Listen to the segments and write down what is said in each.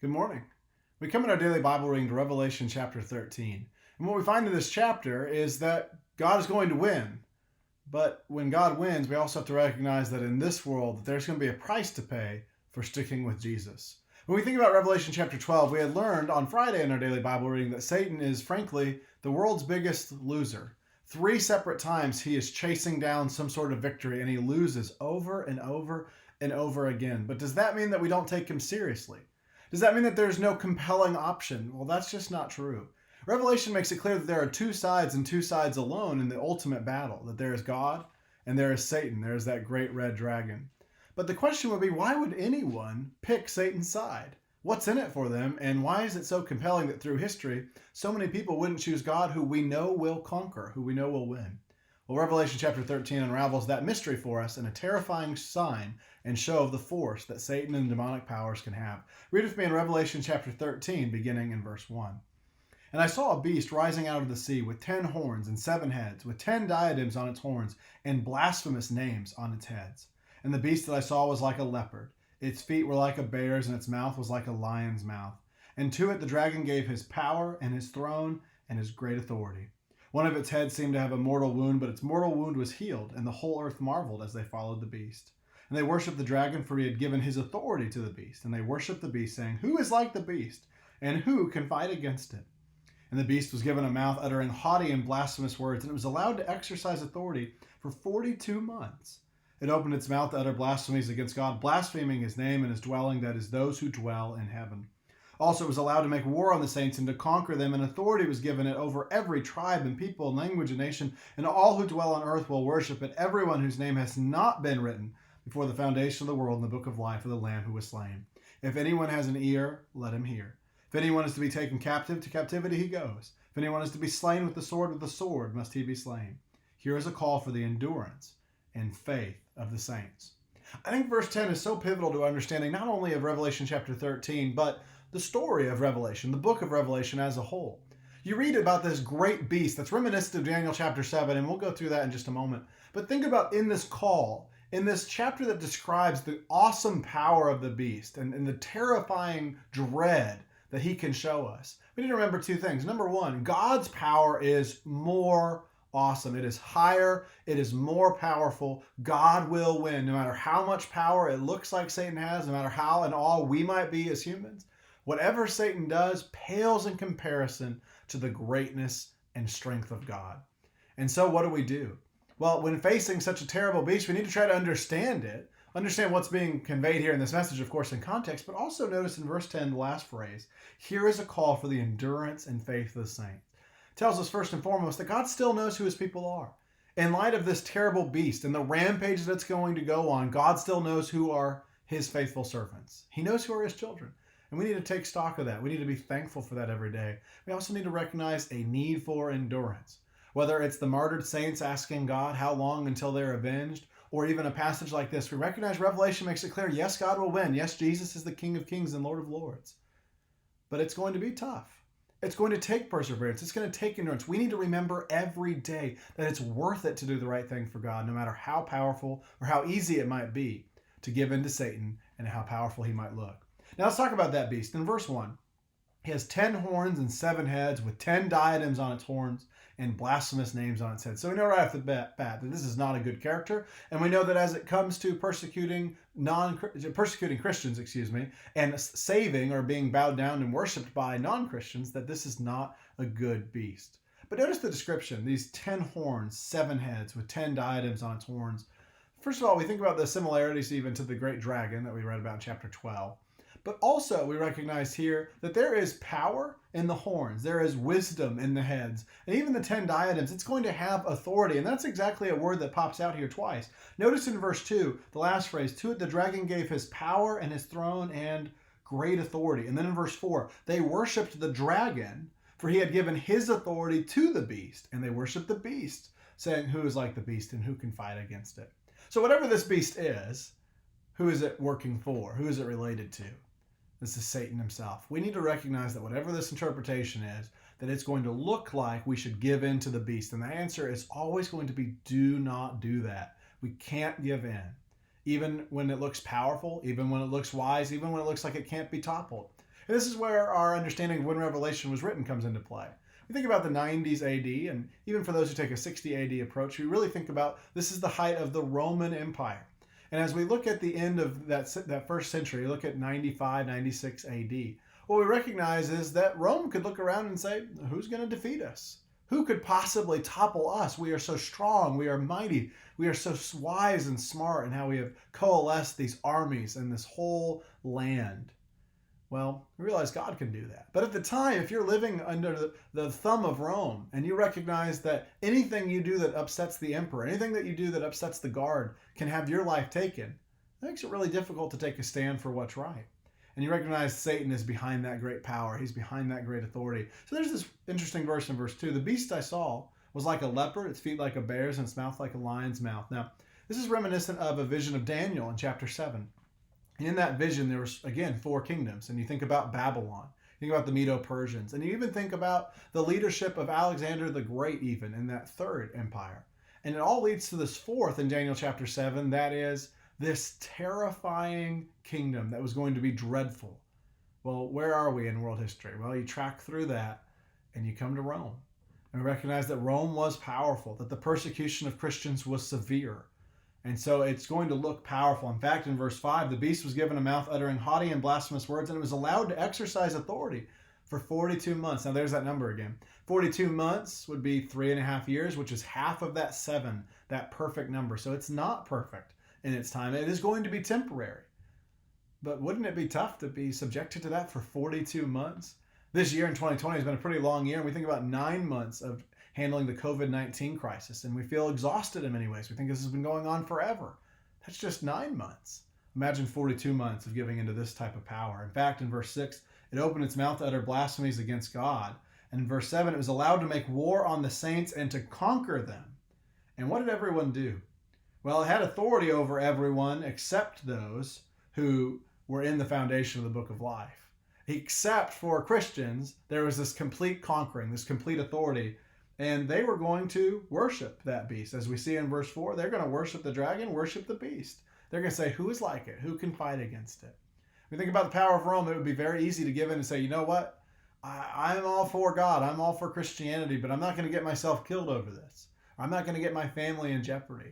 Good morning. We come in our daily Bible reading to Revelation chapter 13. And what we find in this chapter is that God is going to win. But when God wins, we also have to recognize that in this world, that there's going to be a price to pay for sticking with Jesus. When we think about Revelation chapter 12, we had learned on Friday in our daily Bible reading that Satan is, frankly, the world's biggest loser. 3 separate times he is chasing down some sort of victory, and he loses over and over and over again. But does that mean that we don't take him seriously? Does that mean that there's no compelling option? Well, that's just not true. Revelation makes it clear that there are 2 sides and 2 sides alone in the ultimate battle, that there is God and there is Satan. There is that great red dragon. But the question would be, why would anyone pick Satan's side? What's in it for them, and why is it so compelling that through history, so many people wouldn't choose God, who we know will conquer, who we know will win? Well, Revelation chapter 13 unravels that mystery for us in a terrifying sign and show of the force that Satan and demonic powers can have. Read with me in Revelation chapter 13, beginning in verse 1. And I saw a beast rising out of the sea with 10 horns and 7 heads, with 10 diadems on its horns and blasphemous names on its heads. And the beast that I saw was like a leopard. Its feet were like a bear's, and its mouth was like a lion's mouth. And to it the dragon gave his power and his throne and his great authority. One of its heads seemed to have a mortal wound, but its mortal wound was healed, and the whole earth marveled as they followed the beast. And they worshipped the dragon, for he had given his authority to the beast. And they worshipped the beast, saying, Who is like the beast, and who can fight against it? And the beast was given a mouth uttering haughty and blasphemous words, and it was allowed to exercise authority for 42 months. It opened its mouth to utter blasphemies against God, blaspheming his name and his dwelling, that is, those who dwell in heaven. Also, it was allowed to make war on the saints and to conquer them, and authority was given it over every tribe and people and language and nation, and all who dwell on earth will worship it, everyone whose name has not been written before the foundation of the world in the book of life of the Lamb who was slain. If anyone has an ear, let him hear. If anyone is to be taken captive, to captivity he goes. If anyone is to be slain with the sword must he be slain. Here is a call for the endurance and faith of the saints. I think verse 10 is so pivotal to understanding not only of Revelation chapter 13, but the story of Revelation, the book of Revelation as a whole. You read about this great beast that's reminiscent of Daniel chapter 7, and we'll go through that in just a moment. But think about in this call, in this chapter that describes the awesome power of the beast and the terrifying dread that he can show us. We need to remember 2 things. Number 1, God's power is more awesome. It is higher. It is more powerful. God will win. No matter how much power it looks like Satan has, no matter how and all we might be as humans, whatever Satan does pales in comparison to the greatness and strength of God. And so what do? Well, when facing such a terrible beast, we need to try to understand it. Understand what's being conveyed here in this message, of course, in context, but also notice in verse 10, the last phrase, here is a call for the endurance and faith of the saints. It tells us first and foremost that God still knows who his people are. In light of this terrible beast and the rampage that's going to go on, God still knows who are his faithful servants. He knows who are his children. And we need to take stock of that. We need to be thankful for that every day. We also need to recognize a need for endurance. Whether it's the martyred saints asking God how long until they're avenged, or even a passage like this, we recognize Revelation makes it clear, yes, God will win. Yes, Jesus is the King of Kings and Lord of Lords. But it's going to be tough. It's going to take perseverance. It's going to take endurance. We need to remember every day that it's worth it to do the right thing for God, no matter how powerful or how easy it might be to give in to Satan and how powerful he might look. Now let's talk about that beast. In verse 1, he has 10 horns and 7 heads with 10 diadems on its horns and blasphemous names on its head. So we know right off the bat that this is not a good character. And we know that as it comes to persecuting Christians, and saving or being bowed down and worshipped by non-Christians, that this is not a good beast. But notice the description, these 10 horns, 7 heads with 10 diadems on its horns. First of all, we think about the similarities even to the great dragon that we read about in chapter 12. But also we recognize here that there is power in the horns. There is wisdom in the heads. And even the 10 diadems, it's going to have authority. And that's exactly a word that pops out here twice. Notice in verse 2, the last phrase, to it the dragon gave his power and his throne and great authority. And then in verse 4, they worshipped the dragon, for he had given his authority to the beast. And they worshipped the beast, saying, who is like the beast and who can fight against it? So whatever this beast is, who is it working for? Who is it related to? This is Satan himself. We need to recognize that whatever this interpretation is, that it's going to look like we should give in to the beast. And the answer is always going to be do not do that. We can't give in. Even when it looks powerful, even when it looks wise, even when it looks like it can't be toppled. And this is where our understanding of when Revelation was written comes into play. We think about the 90s AD, and even for those who take a 60 AD approach, we really think about this is the height of the Roman Empire. And as we look at the end of that first century, look at 95, 96 AD, what we recognize is that Rome could look around and say, who's going to defeat us? Who could possibly topple us? We are so strong. We are mighty. We are so wise and smart in how we have coalesced these armies and this whole land. Well, we realize God can do that. But at the time, if you're living under the thumb of Rome and you recognize that anything you do that upsets the emperor, anything that you do that upsets the guard can have your life taken, that makes it really difficult to take a stand for what's right. And you recognize Satan is behind that great power. He's behind that great authority. So there's this interesting verse in verse 2. The beast I saw was like a leopard, its feet like a bear's, and its mouth like a lion's mouth. Now, this is reminiscent of a vision of Daniel in chapter 7. And in that vision, there was, again, 4 kingdoms. And you think about Babylon. You think about the Medo-Persians. And you even think about the leadership of Alexander the Great, even, in that 3rd empire. And it all leads to this 4th in Daniel chapter 7. That is this terrifying kingdom that was going to be dreadful. Well, where are we in world history? Well, you track through that, and you come to Rome. And recognize that Rome was powerful, that the persecution of Christians was severe. And so it's going to look powerful. In fact, in verse 5, the beast was given a mouth uttering haughty and blasphemous words, and it was allowed to exercise authority for 42 months. Now, there's that number again. 42 months would be 3.5 years, which is half of that 7, that perfect number. So it's not perfect in its time. It is going to be temporary. But wouldn't it be tough to be subjected to that for 42 months? This year in 2020 has been a pretty long year, and we think about 9 months of handling the COVID-19 crisis, and we feel exhausted in many ways. We think this has been going on forever. That's just 9 months. Imagine 42 months of giving into this type of power. In fact, in verse 6, it opened its mouth to utter blasphemies against God. And in verse 7, it was allowed to make war on the saints and to conquer them. And what did everyone do? Well, it had authority over everyone except those who were in the foundation of the book of life. Except for Christians, there was this complete conquering, this complete authority. And they were going to worship that beast. As we see in verse 4, they're going to worship the dragon, worship the beast. They're going to say, who is like it? Who can fight against it? When we think about the power of Rome, it would be very easy to give in and say, you know what? I'm all for God. I'm all for Christianity, but I'm not going to get myself killed over this. I'm not going to get my family in jeopardy.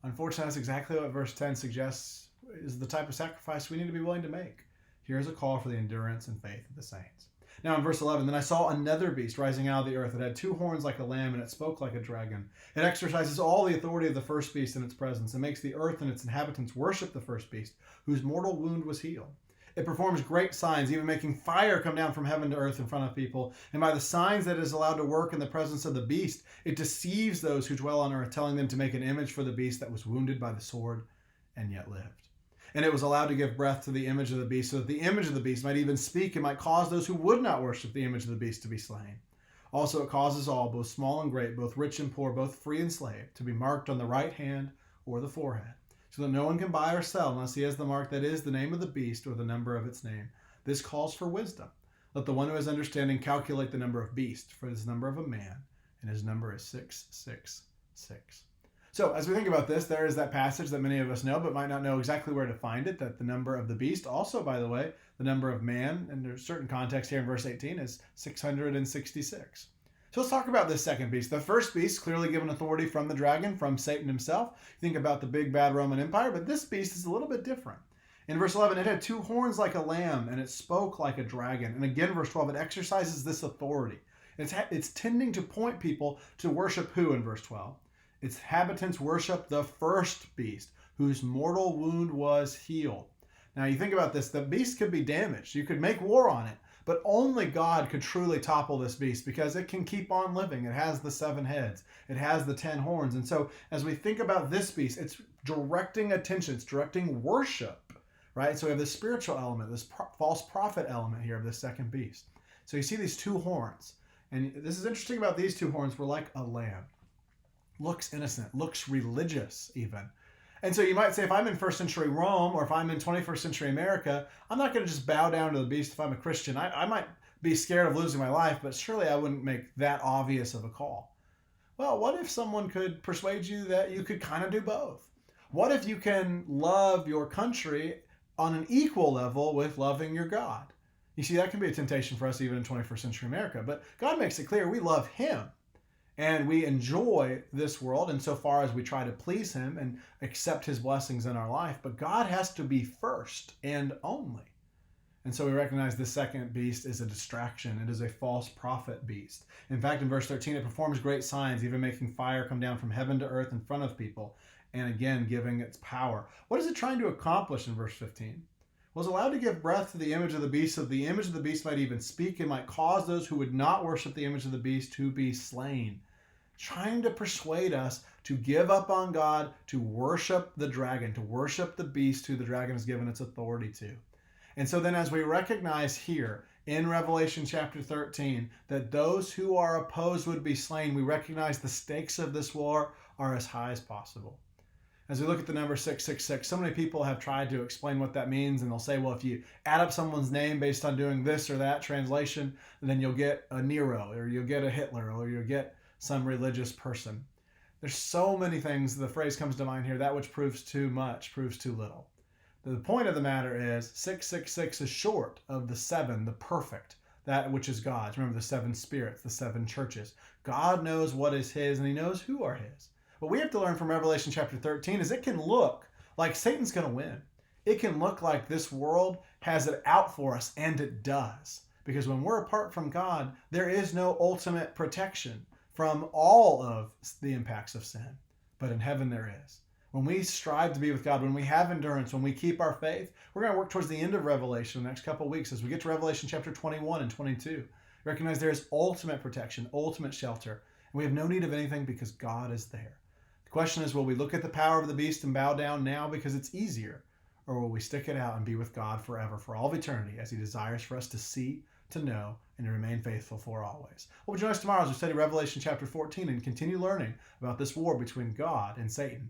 Unfortunately, that's exactly what verse 10 suggests is the type of sacrifice we need to be willing to make. Here's a call for the endurance and faith of the saints. Now in verse 11, then I saw another beast rising out of the earth. It had 2 horns like a lamb, and it spoke like a dragon. It exercises all the authority of the first beast in its presence. It makes the earth and its inhabitants worship the first beast, whose mortal wound was healed. It performs great signs, even making fire come down from heaven to earth in front of people. And by the signs that it is allowed to work in the presence of the beast, it deceives those who dwell on earth, telling them to make an image for the beast that was wounded by the sword and yet lived. And it was allowed to give breath to the image of the beast, so that the image of the beast might even speak and might cause those who would not worship the image of the beast to be slain. Also it causes all, both small and great, both rich and poor, both free and slave, to be marked on the right hand or the forehead, so that no one can buy or sell unless he has the mark that is the name of the beast or the number of its name. This calls for wisdom. Let the one who has understanding calculate the number of beast, for it is the number of a man, and his number is 666. So as we think about this, there is that passage that many of us know, but might not know exactly where to find it, that the number of the beast, also, by the way, the number of man, and there's certain context here in verse 18, is 666. So let's talk about this second beast. The first beast, clearly given authority from the dragon, from Satan himself. You think about the big bad Roman Empire, but this beast is a little bit different. In verse 11, it had 2 horns like a lamb, and it spoke like a dragon. And again, verse 12, it exercises this authority. It's tending to point people to worship who in verse 12? Its inhabitants worship the first beast, whose mortal wound was healed. Now you think about this, the beast could be damaged. You could make war on it, but only God could truly topple this beast because it can keep on living. It has the 7 heads. It has the 10 horns. And so as we think about this beast, it's directing attention. It's directing worship, right? So we have this spiritual element, this false prophet element here of this second beast. So you see these 2 horns. And this is interesting about these 2 horns. Were like a lamb. Looks innocent, looks religious even. And so you might say, if I'm in 1st century Rome or if I'm in 21st century America, I'm not going to just bow down to the beast if I'm a Christian. I might be scared of losing my life, but surely I wouldn't make that obvious of a call. Well, what if someone could persuade you that you could kind of do both? What if you can love your country on an equal level with loving your God? You see, that can be a temptation for us even in 21st century America. But God makes it clear we love him and we enjoy this world insofar as we try to please him and accept his blessings in our life. But God has to be first and only. And so we recognize this second beast is a distraction. It is a false prophet beast. In fact, in verse 13, it performs great signs, even making fire come down from heaven to earth in front of people, and again, giving its power. What is it trying to accomplish in verse 15? Was allowed to give breath to the image of the beast, so the image of the beast might even speak and might cause those who would not worship the image of the beast to be slain. Trying to persuade us to give up on God, to worship the dragon, to worship the beast who the dragon has given its authority to. And so then as we recognize here in Revelation chapter 13 that those who are opposed would be slain, we recognize the stakes of this war are as high as possible. As we look at the number 666, so many people have tried to explain what that means, and they'll say, well, if you add up someone's name based on doing this or that translation, then you'll get a Nero, or you'll get a Hitler, or you'll get some religious person. There's so many things, the phrase comes to mind here, that which proves too much proves too little. The point of the matter is 666 is short of the seven, the perfect, that which is God's. Remember the seven spirits, the seven churches. God knows what is his, and he knows who are his. What we have to learn from Revelation chapter 13 is it can look like Satan's going to win. It can look like this world has it out for us, and it does. Because when we're apart from God, there is no ultimate protection from all of the impacts of sin. But in heaven there is. When we strive to be with God, when we have endurance, when we keep our faith, we're going to work towards the end of Revelation the next couple of weeks as we get to Revelation chapter 21 and 22. Recognize there is ultimate protection, ultimate shelter, and we have no need of anything because God is there. The question is, will we look at the power of the beast and bow down now because it's easier, or will we stick it out and be with God forever, for all of eternity, as he desires for us to see, to know, and to remain faithful for always? Well, join us tomorrow as we study Revelation chapter 14 and continue learning about this war between God and Satan.